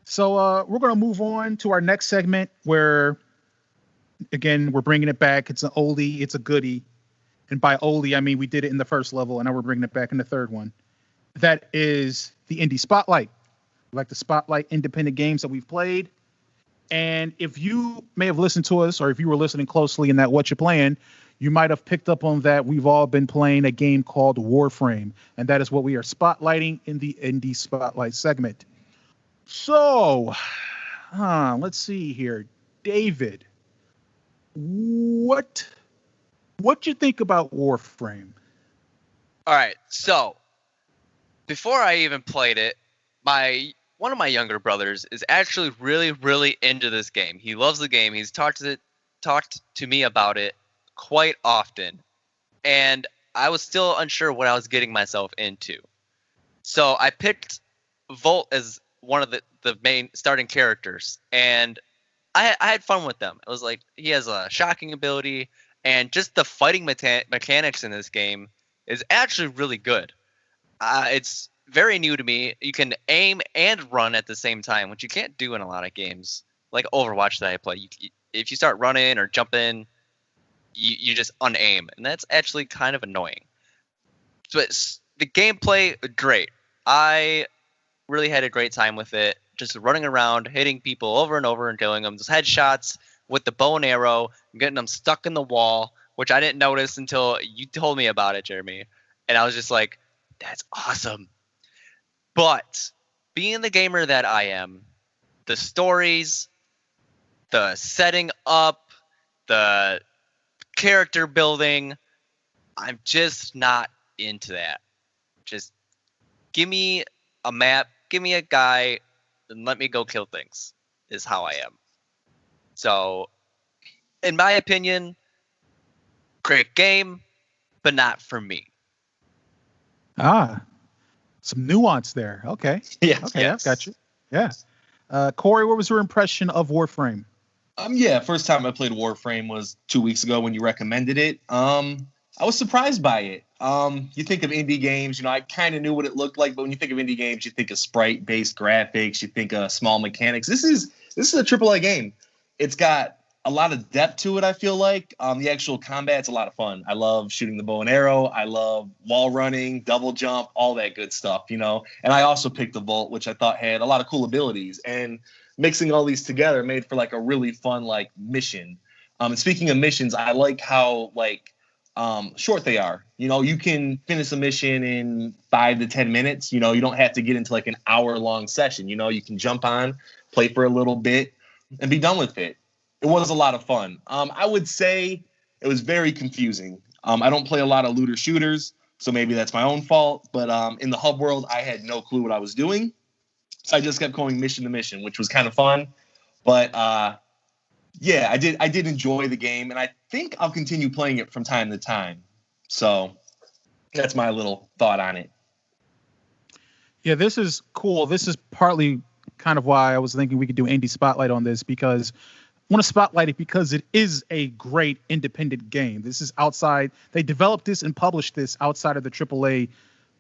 So we're going to move on to our next segment where, again, we're bringing it back. It's an oldie, it's a goodie. And by oldie, I mean we did it in the first level, and now we're bringing it back in the third one. That is the Indie Spotlight. We like to spotlight independent games that we've played. And if you may have listened to us, or if you were listening closely in that What You Playing, you might have picked up on that we've all been playing a game called Warframe. And that is what we are spotlighting in the Indie Spotlight segment. So, let's see here. David, what you think about Warframe? All right, so before I even played it, one of my younger brothers is actually really into this game. He loves the game. He's talked to me about it quite often, and I was still unsure what I was getting myself into. So I picked Volt as one of the main starting characters, and I had fun with them. It was like he has a shocking ability, and just the fighting mechanics in this game is actually really good. It's very new to me. You can aim and run at the same time, which you can't do in a lot of games like Overwatch that I play. If you start running or jumping, you just unaim, and that's actually kind of annoying. But the gameplay, great. I really had a great time with it. Just running around, hitting people over and over and killing them. Just headshots with the bow and arrow, getting them stuck in the wall, which I didn't notice until you told me about it, Jeremy. And I was just like, that's awesome. But being the gamer that I am, the stories, the setting up, the character building, I'm just not into that. Just give me a map, give me a guy, and let me go kill things, is how I am. So, in my opinion, great game, but not for me. Some nuance there. Okay. Yes. Okay, Yes. I've got you. Yeah. Cory, what was your impression of Warframe? Yeah, first time I played Warframe was 2 weeks ago when you recommended it. I was surprised by it. You think of indie games, I kind of knew what it looked like, but when you think of indie games, you think of sprite-based graphics, you think of small mechanics. This is a AAA game. It's got a lot of depth to it, I feel like. The actual combat's a lot of fun. I love shooting the bow and arrow. I love wall running, double jump, all that good stuff, And I also picked the Volt, which I thought had a lot of cool abilities. And mixing all these together made for like a really fun like mission. And speaking of missions, I like how short they are. You can finish a mission in 5 to 10 minutes. You don't have to get into like an hour-long session. You can jump on, play for a little bit, and be done with it. It was a lot of fun. I would say it was very confusing. I don't play a lot of looter shooters, so maybe that's my own fault. But in the hub world, I had no clue what I was doing. So I just kept going mission to mission, which was kind of fun. But yeah, I did enjoy the game, and I think I'll continue playing it from time to time. So that's my little thought on it. Yeah, this is cool. This is partly kind of why I was thinking we could do Indie Spotlight on this, because I want to spotlight it because it is a great independent game. This is outside. They developed this and published this outside of the AAA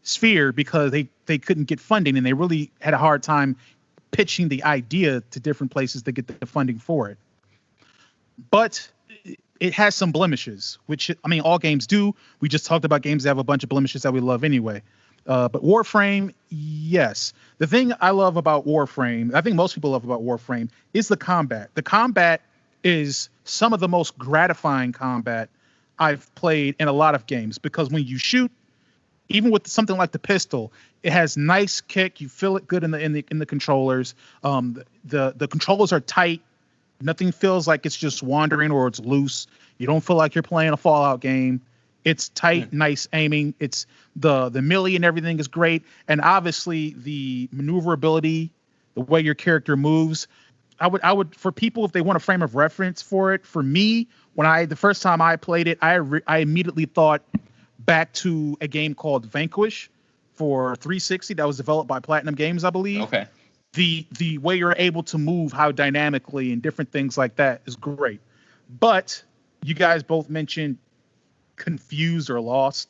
sphere because they couldn't get funding, and they really had a hard time pitching the idea to different places to get the funding for it. But it has some blemishes, which, I mean, all games do. We just talked about games that have a bunch of blemishes that we love anyway. But Warframe, yes. The thing I love about Warframe, I think most people love about Warframe, is the combat. The combat is some of the most gratifying combat I've played in a lot of games, because when you shoot, even with something like the pistol, it has nice kick. You feel it good in the controllers. The controllers are tight. Nothing feels like it's just wandering or it's loose. You don't feel like you're playing a Fallout game. It's tight, nice aiming. It's the melee and everything is great. And obviously the maneuverability, the way your character moves. I would for people, if they want a frame of reference for it, for me, the first time I played it, I immediately thought back to a game called Vanquish for 360 that was developed by Platinum Games, I believe. Okay. The way you're able to move, how dynamically and different things like that is great. But you guys both mentioned confused or lost.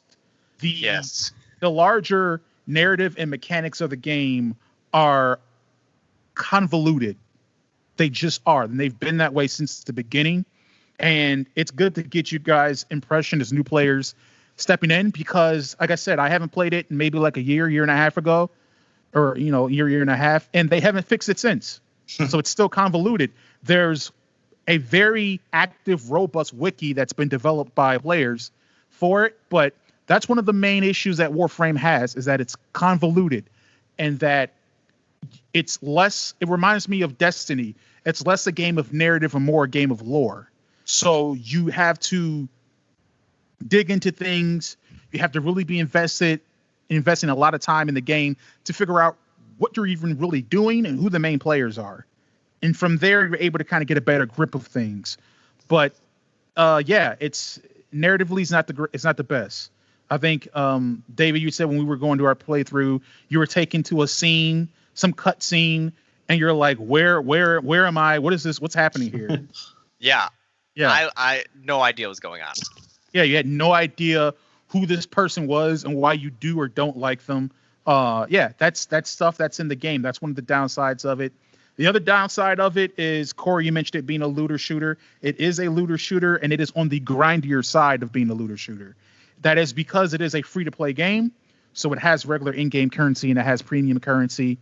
Yes. The larger narrative and mechanics of the game are convoluted. They just are, and they've been that way since the beginning. And it's good to get you guys' impression as new players stepping in because, like I said, I haven't played it in maybe like a year and a half ago, or year and a half, and they haven't fixed it since. So it's still convoluted. There's a very active, robust wiki that's been developed by players for it, but that's one of the main issues that Warframe has is that it's convoluted and that it's less. It reminds me of Destiny. It's less a game of narrative and more a game of lore. So you have to dig into things. You have to really be investing a lot of time in the game to figure out what you're even really doing and who the main players are. And from there, you're able to kind of get a better grip of things. But it's narratively it's not the best. I think David, you said when we were going to our playthrough, you were taken to a scene, some cut scene, and you're like, where am I? What is this? What's happening here? Yeah. Yeah. I no idea what's going on. Yeah, you had no idea who this person was and why you do or don't like them. That's stuff that's in the game. That's one of the downsides of it. The other downside of it is, Cory, you mentioned it being a looter shooter. It is a looter shooter, and it is on the grindier side of being a looter shooter. That is because it is a free-to-play game, so it has regular in-game currency and it has premium currency.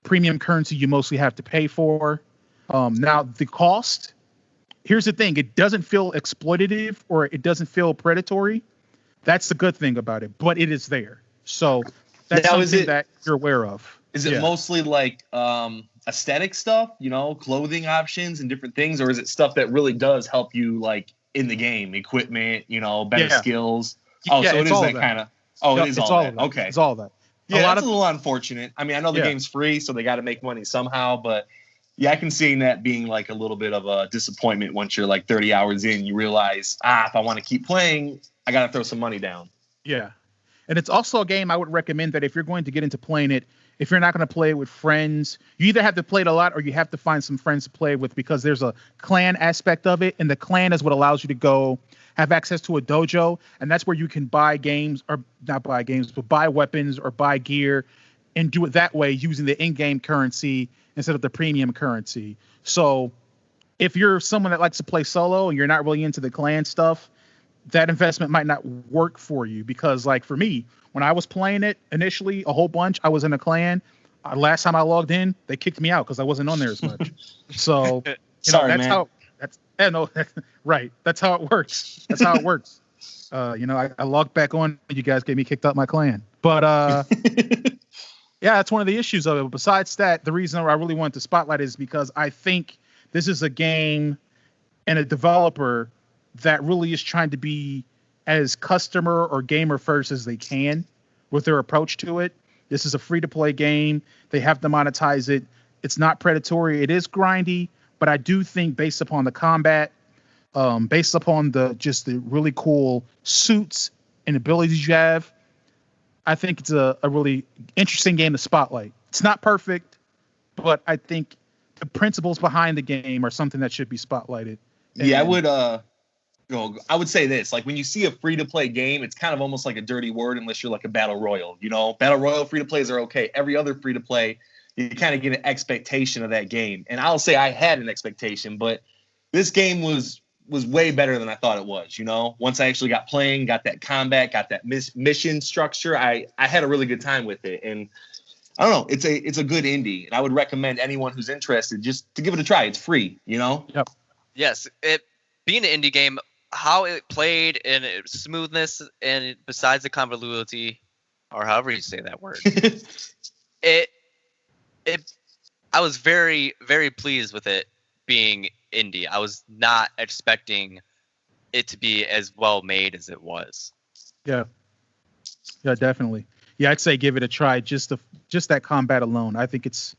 Premium currency you mostly have to pay for. Now, the cost, here's the thing. It doesn't feel exploitative or it doesn't feel predatory. That's the good thing about it, but it is there. So that's something that you're aware of. Is it mostly like aesthetic stuff, clothing options and different things, or is it stuff that really does help you like in the game, equipment, better skills? Oh, so it is that kind of. Oh, it is all that. Okay, it's all that. Yeah, that's a little unfortunate. I mean, I know the game's free, so they got to make money somehow, but yeah, I can see that being like a little bit of a disappointment once you're like 30 hours in. You realize, if I want to keep playing, I got to throw some money down. Yeah, and it's also a game I would recommend that if you're going to get into playing it, if you're not going to play it with friends, you either have to play it a lot or you have to find some friends to play with because there's a clan aspect of it. And the clan is what allows you to go have access to a dojo. And that's where you can buy games or not buy games, but buy weapons or buy gear and do it that way using the in-game currency instead of the premium currency. So if you're someone that likes to play solo and you're not really into the clan stuff, that investment might not work for you because like for me, when I was playing it initially, a whole bunch, I was in a clan. Last time I logged in, they kicked me out because I wasn't on there as much. So, sorry, man. Right. That's how it works. That's how it works. I logged back on. You guys get me kicked out my clan. But that's one of the issues of it. But besides that, the reason I really wanted to spotlight is because I think this is a game and a developer that really is trying to be as customer or gamer first as they can with their approach to it. This is a free-to-play game. They have to monetize it. It's not predatory. It is grindy, but I do think based upon the combat, based upon the really cool suits and abilities you have, I think it's a really interesting game to spotlight. It's not perfect, but I think the principles behind the game are something that should be spotlighted. Yeah, I would say this, like when you see a free-to-play game, it's kind of almost like a dirty word unless you're like a battle royal. Battle royal free-to-plays are okay. Every other free-to-play, you kind of get an expectation of that game. And I'll say I had an expectation, but this game was way better than I thought it was. Once I actually got playing, got that combat, got that mission structure, I had a really good time with it. And I don't know, it's a good indie, and I would recommend anyone who's interested just to give it a try. It's free, Yep. Yes, it being an indie game, how it played and its smoothness, and besides the convoluity, or however you say that word, I was very, very pleased with it being indie. I was not expecting it to be as well made as it was. Yeah, definitely. Yeah, I'd say give it a try. Just that combat alone, I think it's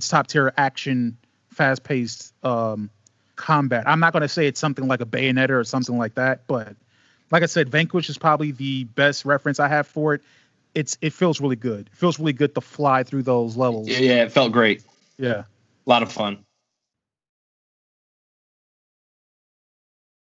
top tier action, fast paced. Combat. I'm not going to say it's something like a Bayonetta or something like that, but like I said, Vanquish is probably the best reference I have for it. It feels really good. It feels really good to fly through those levels. Yeah, it felt great. Yeah. A lot of fun.